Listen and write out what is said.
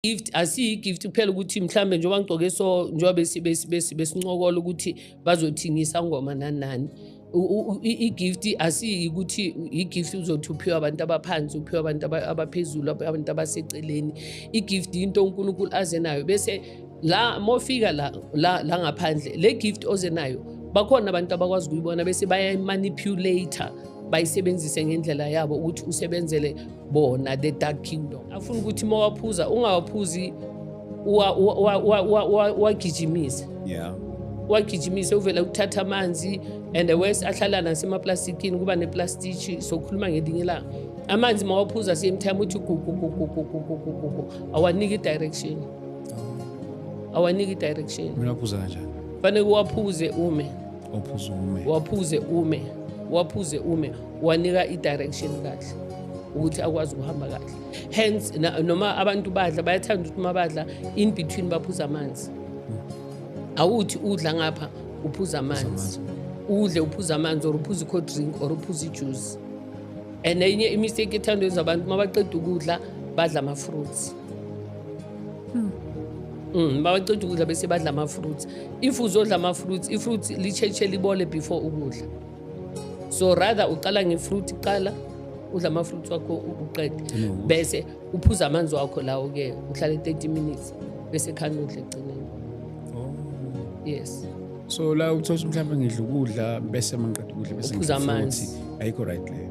gift asiyi-gift kuphela ukuthi mhlambe njengoba ngigcoke so njengoba besincokola ukuthi bazothini isangoma nani. I-gift asiyikuthi i-gift uzothi uphiwe abantu abaphansi, uphiwe abantu abaphezulu, abantu abaseceleni. I-gift into uNkulunkulu aze nayo bese la mofika la ngaphandle le gift oze nayo bakhona abantu abakwazi ukuyibona bese bayayimanipulator bayisebenzise ngendlela yabo ukuthi usebenzele bona the dark kingdom. Afuna ukuthi mawaphuza ungawaphuzi wagijimise. Yeah. Wagijimise uvela ukuthatha amanzi and the west ahlala nasemaplastikini kuba neplastiki sokhuluma ngelinye la. Amanzi mawaphuza same time uthi gugu awaniki direction. Awaniki direction. Mina uphuza kanjani? Fanele uwaphuze ume. Uphuza ume. Waphuze ume. Waphuze ume wanika i-direction kahle ukuthi akwazi ukuhamba kahle. Hence noma abantu badla bayathanda ukuthi mabadla in between baphuza amanzi. Awuthi udla ngapha uphuza amanzi. Udle uphuza amanzi or uphuza cold drink or uphuza juice. And enye imistake ethandwa abantu mabaqeda ukudla badla ama fruits. Baqeda ukudla bese badla ama fruits. If uzodla ama fruits, i-fruits licheche libole before ukudla. So rather uqala ngefruit qala udla ama fruits wakho uqede bese uphuza amanzi wakho lawo ke uhlala 30 minutes bese khani udle egcineni. Yes. So la uthola mhlawumbe ngidla ukudla bese mangiqeda ukudla bese uphuza amanzi. Ayikho right le.